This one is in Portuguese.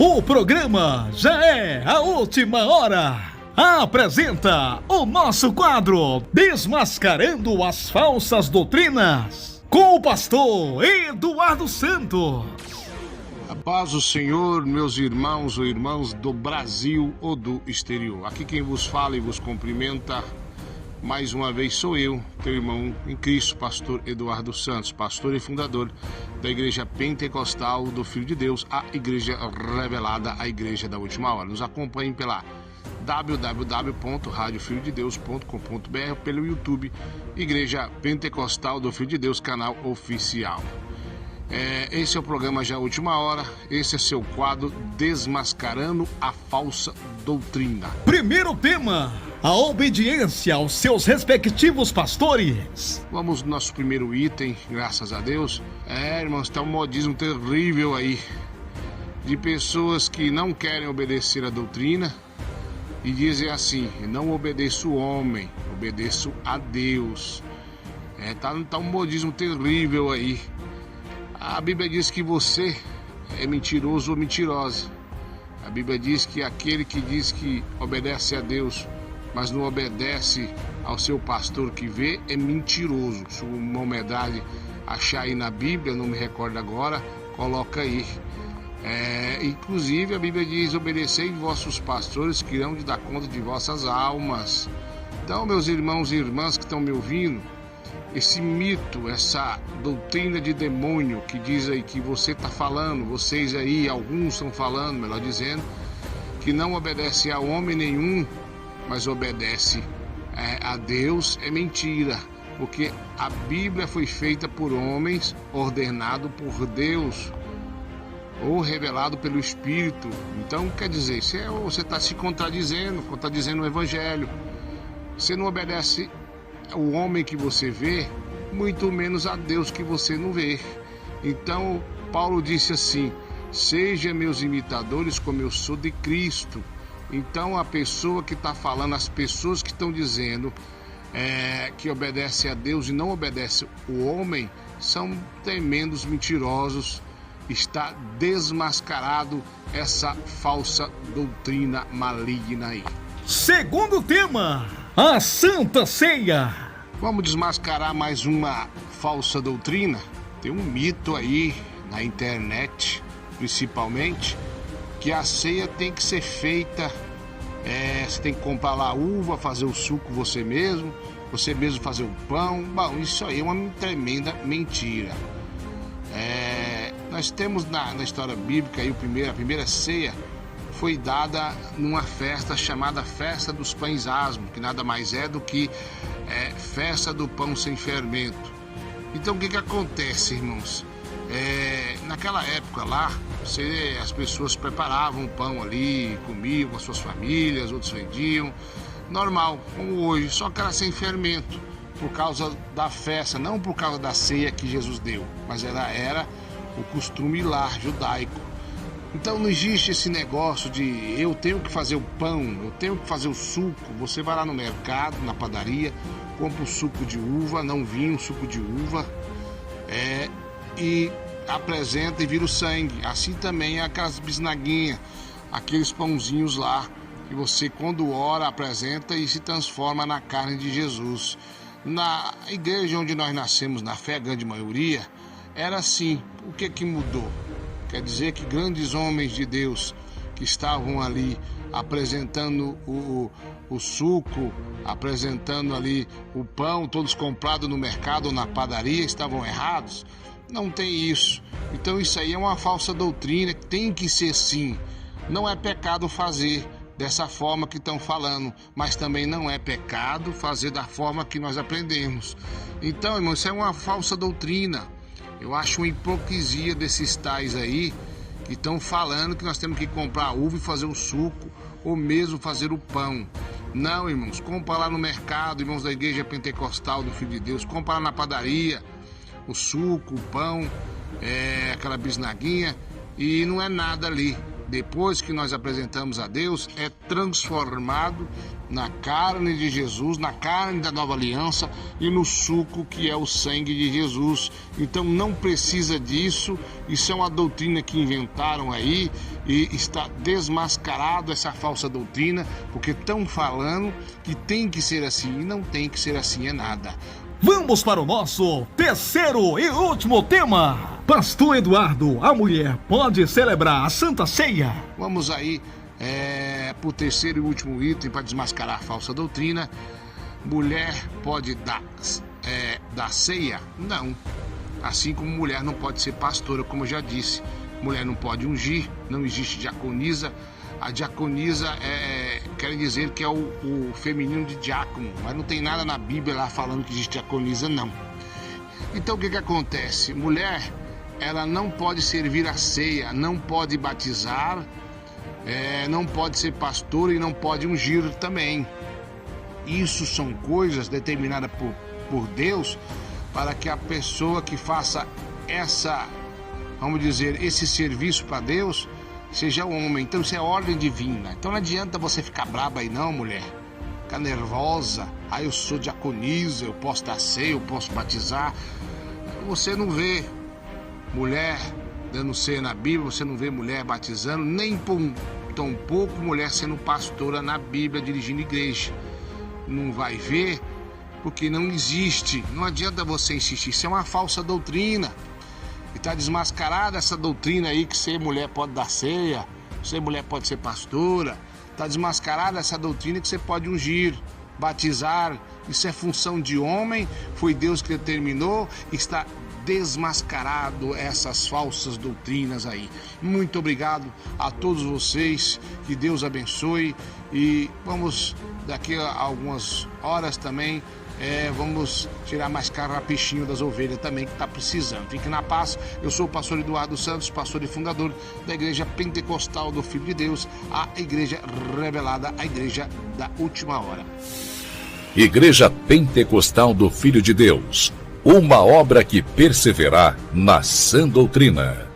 O programa já é a última hora. Apresenta o nosso quadro Desmascarando as Falsas Doutrinas com o pastor Eduardo Santos. A paz do Senhor, meus irmãos ou irmãs do Brasil ou do exterior. Aqui quem vos fala e vos cumprimenta mais uma vez sou eu, teu irmão em Cristo, pastor Eduardo Santos, pastor e fundador da Igreja Pentecostal do Filho de Deus, a Igreja Revelada, a Igreja da Última Hora. Nos acompanhem pela www.radiofilhodedeus.com.br, pelo YouTube, Igreja Pentecostal do Filho de Deus, canal oficial. Esse é o programa Já Última Hora, esse é seu quadro Desmascarando a Falsa Doutrina. Primeiro tema: a obediência aos seus respectivos pastores. Vamos no nosso primeiro item, graças a Deus. Irmãos, está um modismo terrível aí de pessoas que não querem obedecer a doutrina e dizem assim: não obedeço o homem, obedeço a Deus. Tá um modismo terrível aí. A Bíblia diz que você é mentiroso ou mentirosa. A Bíblia diz que aquele que diz que obedece a Deus, mas não obedece ao seu pastor que vê, é mentiroso. Se uma humildade achar aí na Bíblia, não me recordo agora, coloca aí. Inclusive a Bíblia diz: obedecei vossos pastores que irão de dar conta de vossas almas. Então, meus irmãos e irmãs que estão me ouvindo, esse mito, essa doutrina de demônio que diz aí que você está falando, vocês aí, alguns estão falando, melhor dizendo, que não obedece a homem nenhum, mas obedece a Deus, é mentira, porque a Bíblia foi feita por homens, ordenado por Deus, ou revelado pelo Espírito. Então, quer dizer, você está se contradizendo o Evangelho. Você não obedece o homem que você vê, muito menos a Deus que você não vê. Então, Paulo disse assim: seja meus imitadores como eu sou de Cristo. Então, a pessoa que está falando, as pessoas que estão dizendo que obedece a Deus e não obedece o homem, são tremendos mentirosos. Está desmascarado essa falsa doutrina maligna aí. Segundo tema: a Santa Ceia. Vamos desmascarar mais uma falsa doutrina. Tem um mito aí na internet, principalmente, que a ceia tem que ser feita, você tem que comprar lá a uva, fazer o suco você mesmo fazer o pão. Bom, isso aí é uma tremenda mentira. Nós temos na história bíblica aí a primeira ceia foi dada numa festa chamada Festa dos Pães Asmos, que nada mais é do que festa do pão sem fermento. Então o que acontece, irmãos? Naquela época lá, as pessoas preparavam o pão ali, comiam com as suas famílias, outros vendiam, normal, como hoje, só que era sem fermento, por causa da festa, não por causa da ceia que Jesus deu, mas era o costume lá, judaico. Então não existe esse negócio de eu tenho que fazer o pão, eu tenho que fazer o suco. Você vai lá no mercado, na padaria, compra o suco de uva, não vinho, suco de uva, e apresenta e vira o sangue. Assim também é aquelas bisnaguinhas, aqueles pãozinhos lá, que você quando ora apresenta e se transforma na carne de Jesus. Na igreja onde nós nascemos, na fé, a grande maioria, era assim. O que mudou? Quer dizer que grandes homens de Deus que estavam ali apresentando o suco, apresentando ali o pão, todos comprados no mercado ou na padaria, estavam errados? Não tem isso. Então isso aí é uma falsa doutrina, tem que ser sim. Não é pecado fazer dessa forma que estão falando, mas também não é pecado fazer da forma que nós aprendemos. Então, irmão, isso é uma falsa doutrina. Eu acho uma hipocrisia desses tais aí que estão falando que nós temos que comprar a uva e fazer o suco, ou mesmo fazer o pão. Não, irmãos, compra lá no mercado, irmãos da Igreja Pentecostal do Filho de Deus, compra lá na padaria o suco, o pão, aquela bisnaguinha, e não é nada ali. depois que nós apresentamos a Deus, é transformado na carne de Jesus, na carne da nova aliança e no suco que é o sangue de Jesus. Então não precisa disso, isso é uma doutrina que inventaram aí e está desmascarado essa falsa doutrina, porque estão falando que tem que ser assim e não tem que ser assim é nada. Vamos para o nosso terceiro e último tema. Pastor Eduardo, a mulher pode celebrar a Santa Ceia? Vamos aí para o terceiro e último item para desmascarar a falsa doutrina. Mulher pode dar ceia? Não. Assim como mulher não pode ser pastora, como eu já disse. Mulher não pode ungir, não existe diaconisa. A diaconisa quer dizer que é o feminino de diácono, mas não tem nada na Bíblia lá falando que existe diaconisa, não. Então o que acontece? Mulher, ela não pode servir a ceia, não pode batizar, não pode ser pastora e não pode ungir também. Isso são coisas determinadas por Deus para que a pessoa que faça esse serviço para Deus seja homem. Então isso é ordem divina. Então não adianta você ficar braba aí não, mulher. Ficar nervosa. Eu sou diaconisa, eu posso dar ceia, eu posso batizar. Você não vê mulher dando ceia na Bíblia, você não vê mulher batizando, nem tampouco mulher sendo pastora na Bíblia, dirigindo igreja. Não vai ver, porque não existe. Não adianta você insistir, isso é uma falsa doutrina. E está desmascarada essa doutrina aí que ser mulher pode dar ceia, ser mulher pode ser pastora. Está desmascarada essa doutrina que você pode ungir, batizar. Isso é função de homem, foi Deus que determinou. Está desmascarado essas falsas doutrinas aí. Muito obrigado a todos vocês, que Deus abençoe. E vamos, daqui a algumas horas também, vamos tirar mais carrapichinho das ovelhas também, que está precisando. Fique na paz. Eu sou o pastor Eduardo Santos, pastor e fundador da Igreja Pentecostal do Filho de Deus, a Igreja Revelada, a Igreja da Última Hora. Igreja Pentecostal do Filho de Deus, uma obra que perseverar na sã doutrina.